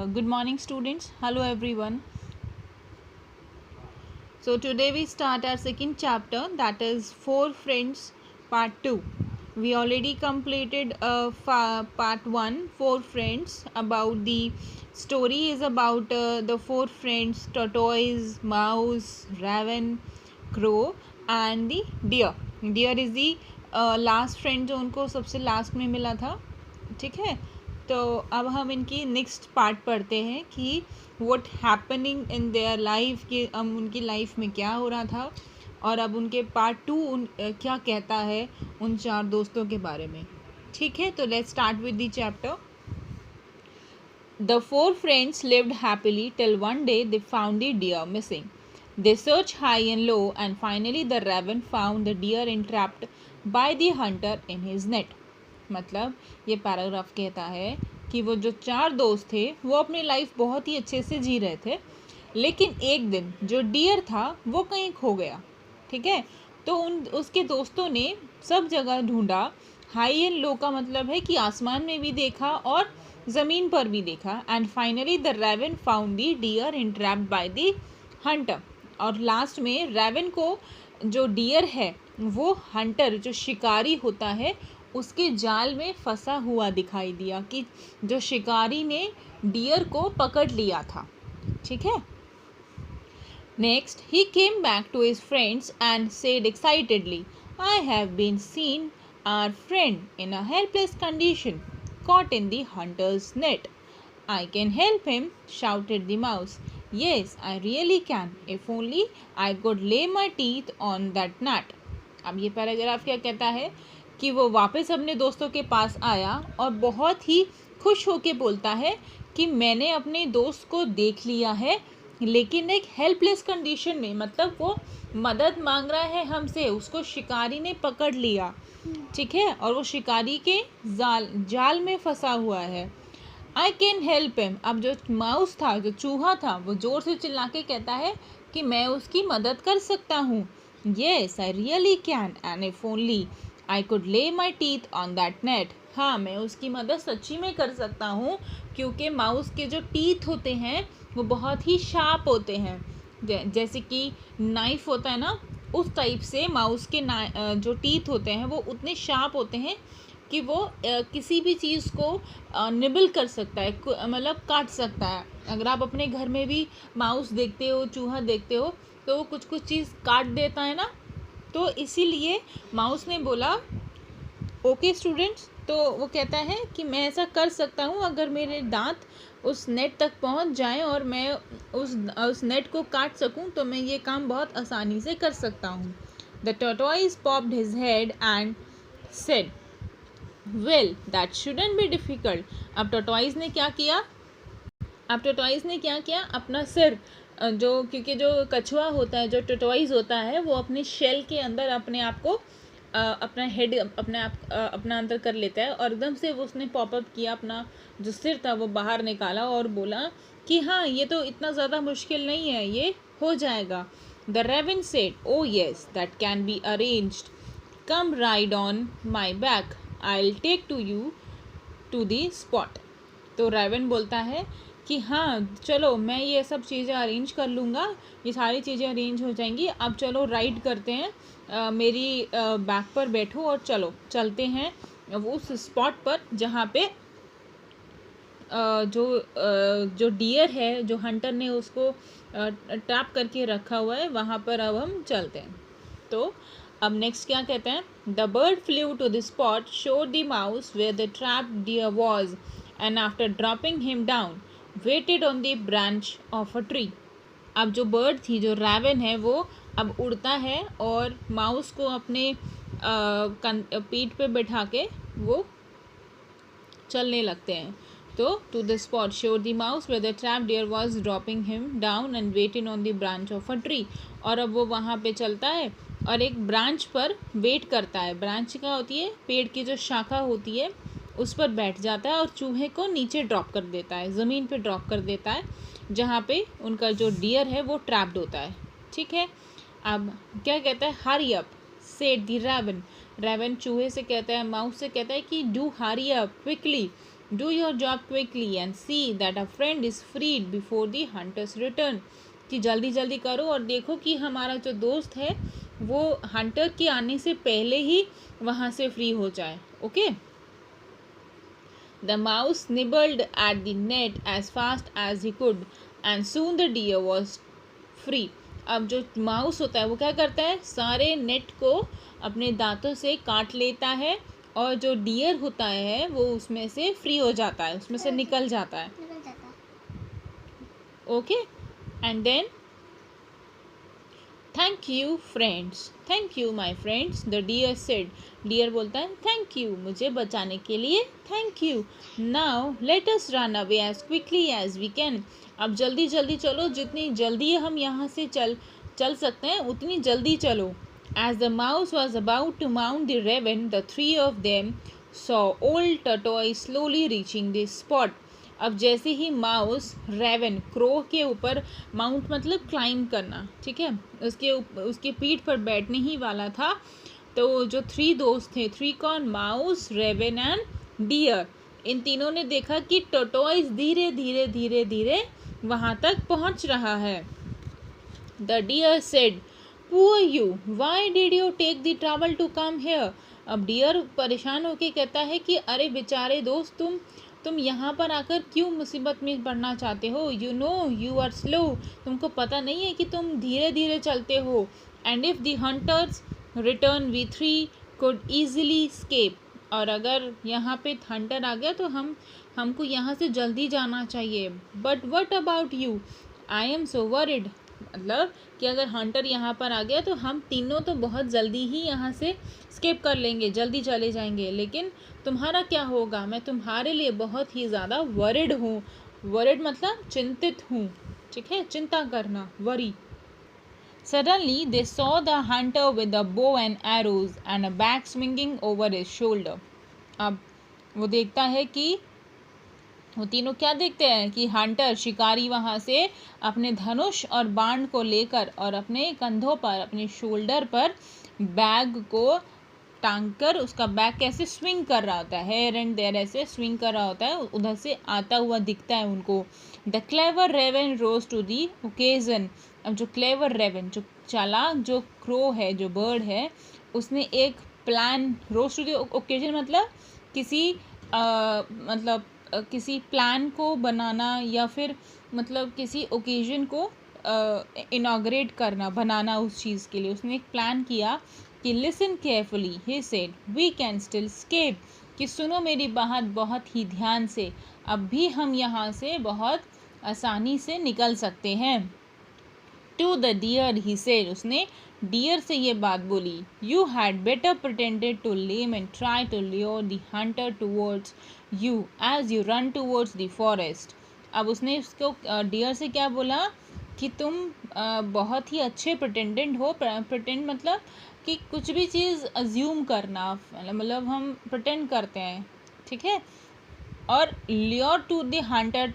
Good morning, students. Hello, everyone. So, today we start our second chapter, that is Four Friends, Part 2. We already completed Part 1, Four Friends. About the story is about the four friends, tortoise, mouse, raven, crow, and the deer. Deer is the last friend जो उनको सबसे last में मिला था. ठीक है, तो अब हम इनकी नेक्स्ट पार्ट पढ़ते हैं कि what happening in their life, कि अब उनकी लाइफ में क्या हो रहा था और अब उनके पार्ट 2 क्या कहता है उन चार दोस्तों के बारे में. ठीक है, तो let's start with the chapter. The four friends lived happily till one day they found the deer missing. They searched high and low, and finally the raven found the deer entrapped by the hunter in his net. मतलब ये paragraph कहता है कि वो जो चार दोस्त थे वो अपनी लाइफ बहुत ही अच्छे से जी रहे थे, लेकिन एक दिन जो डियर था वो कहीं खो गया. ठीक है, तो उसके दोस्तों ने सब जगह ढूंढा. हाई एंड लो का मतलब है कि आसमान में भी देखा और ज़मीन पर भी देखा. And finally the raven found the deer entrapped by the hunter. और लास्ट में रेवन को जो डियर है वो हंटर, जो शिकारी होता है, उसके जाल में फंसा हुआ दिखाई दिया, कि जो शिकारी ने डियर को पकड़ लिया था. ठीक है. Next he came back to his friends and said excitedly, I have been seen our friend in a helpless condition, caught in the hunter's net. I can help him, shouted the mouse. Yes, I really can, if only I could lay my teeth on that nut. अब ये paragraph क्या कहता है कि वो वापस अपने दोस्तों के पास आया और बहुत ही खुश होके बोलता है कि मैंने अपने दोस्त को देख लिया है, लेकिन एक हेल्पलेस कंडीशन में. मतलब वो मदद मांग रहा है हमसे, उसको शिकारी ने पकड़ लिया. ठीक है, और वो शिकारी के जाल में फंसा हुआ है. I can help him. अब जो माउस था, जो चूहा था, वो जोर से चिल्ला के कहता है कि मैं उसकी मदद कर सकता हूँ. Yes I really can, and if only I could lay my teeth on that net. हाँ, मैं उसकी मदद सच्ची में कर सकता हूँ, क्योंकि माउस के जो टीथ होते हैं वो बहुत ही शार्प होते हैं. जैसे कि नाइफ होता है ना, उस टाइप से माउस के जो टीथ होते हैं वो उतने शार्प होते हैं कि वो किसी भी चीज़ को निबल कर सकता है, मतलब काट सकता है. अगर आप अपने घर में भी माउस देखते हो, चूहा देखते हो, तो वो कुछ कुछ चीज़ काट देता है ना. तो इसीलिए माउस ने बोला ओके स्टूडेंट्स. तो वो कहता है कि मैं ऐसा कर सकता हूँ, अगर मेरे दांत उस नेट तक पहुँच जाएं और मैं उस नेट को काट सकूँ, तो मैं ये काम बहुत आसानी से कर सकता हूँ. The tortoise popped his head and said, well that shouldn't be difficult. अब टॉर्टोइज ने क्या किया, अपना सिर, क्योंकि जो कछुआ होता है, जो टॉर्टोइज होता है, वो अपने शेल के अंदर अपने आप को अपना हेड अपना अंदर कर लेता है, और एकदम से वो उसने पॉपअप किया, अपना जो सिर था वो बाहर निकाला और बोला कि हाँ, ये तो इतना ज़्यादा मुश्किल नहीं है, ये हो जाएगा. The raven said, oh yes that can be arranged, come ride on my back, I will take to you to the spot. तो रेवन बोलता है कि हाँ चलो, मैं ये सब चीज़ें अरेंज कर लूँगा, ये सारी चीज़ें अरेंज हो जाएंगी. अब चलो राइड करते हैं, मेरी बैक पर बैठो और चलो चलते हैं वो उस स्पॉट पर जहाँ पे जो डियर है, जो हंटर ने उसको ट्रैप करके रखा हुआ है, वहाँ पर अब हम चलते हैं. तो अब नेक्स्ट क्या कहते हैं, the bird flew to the spot, showed the mouse where the trapped deer was, and after dropping him down waited on the branch of a tree. अब जो बर्ड थी, जो रेवन है, वो अब उड़ता है और माउस को अपने पीठ पे बैठा के वो चलने लगते हैं. तो to the spot showed the mouse where the trapped deer was, dropping him down and waited on the branch of a tree. और अब वो वहाँ पे चलता है और एक ब्रांच पर वेट करता है. ब्रांच क्या होती है, पेड़ की जो शाखा होती है उस पर बैठ जाता है और चूहे को नीचे ड्रॉप कर देता है, ज़मीन पे ड्रॉप कर देता है, जहाँ पे उनका जो डियर है वो ट्रैप्ड होता है. ठीक है. अब क्या कहता है, hurry up said the raven. Raven चूहे से कहता है, माउस से कहता है कि do hurry up quickly, do your job quickly and see that a friend is freed before the hunters return, कि जल्दी जल्दी करो और देखो कि हमारा जो दोस्त है वो हंटर के आने से पहले ही वहाँ से फ्री हो जाए. Okay. The mouse nibbled at the net as fast as he could and soon the deer was free. अब जो माउस होता है वो क्या करता है, सारे नेट को अपने दांतों से काट लेता है और जो डियर होता है वो उसमें से फ्री हो जाता है, उसमें से निकल जाता है. Okay. And then thank you friends, thank you my friends, the deer said. Deer बोलता है थैंक यू, मुझे बचाने के लिए thank you. Now let us run away as quickly as we can. अब जल्दी जल्दी चलो, जितनी जल्दी हम यहाँ से चल सकते हैं उतनी जल्दी चलो. As the mouse was about to mount the raven, the three of them saw old tortoise slowly reaching the spot. अब जैसे ही माउस रेवन क्रो के ऊपर, माउंट मतलब क्लाइंब करना, ठीक है, उसके पीठ पर बैठने ही वाला था. तो जो थ्री दोस्त थे, थ्री कौन, माउस, रेवन एंड डियर, इन तीनों ने देखा कि टर्टॉइज धीरे धीरे धीरे धीरे वहाँ तक पहुँच रहा है. The deer said poor you, why did you take the travel to come here. अब डियर परेशान होके कहता है कि अरे बेचारे दोस्त, तुम यहाँ पर आकर क्यों मुसीबत में पड़ना चाहते हो. You know you are slow, तुमको पता नहीं है कि तुम धीरे धीरे चलते हो. And if the hunters return we three could easily escape. और अगर यहाँ पे हंटर आ गया तो हमको यहाँ से जल्दी जाना चाहिए. But what about you, I am so worried. मतलब कि अगर हंटर यहाँ पर आ गया तो हम तीनों तो बहुत जल्दी ही यहाँ से स्केप कर लेंगे, जल्दी चले जाएंगे, लेकिन तुम्हारा क्या होगा, मैं तुम्हारे लिए बहुत ही ज़्यादा वरिड हूँ. वरिड मतलब चिंतित हूँ, ठीक है, चिंता करना, worry. Suddenly they saw the hunter with a bow and arrows and a bag swinging over his shoulder. अब वो देखता है कि वो तीनों क्या देखते हैं कि हंटर, शिकारी, वहाँ से अपने धनुष और बाण को लेकर और अपने कंधों पर, अपने शोल्डर पर बैग को टांग कर, उसका बैग कैसे स्विंग कर रहा होता है, हेयर एंड देयर ऐसे स्विंग कर रहा होता है, उधर से आता हुआ दिखता है उनको. The clever raven rose to the occasion. अब जो क्लेवर रेवन, जो चालाक, जो क्रो है, जो बर्ड है, उसने एक plan, rose to the occasion मतलब किसी प्लान को बनाना या फिर मतलब किसी ओकेजन को इनॉग्रेट करना, बनाना उस चीज़ के लिए. उसने एक प्लान किया कि listen carefully, he said we can still escape, कि सुनो मेरी बात बहुत ही ध्यान से, अब भी हम यहाँ से बहुत आसानी से निकल सकते हैं. To the deer he said, उसने डियर से ये बात बोली. You had better pretended to lame and try to lure the hunter towards you as you run towards the forest. अब उसने उसको डियर से क्या बोला कि तुम बहुत ही अच्छे प्रिटेंडेंट हो. प्रिटेंड मतलब कि कुछ भी चीज़ अज्यूम करना, मतलब हम प्रिटेंड करते हैं, ठीक है. और ल्योर टू द हंटर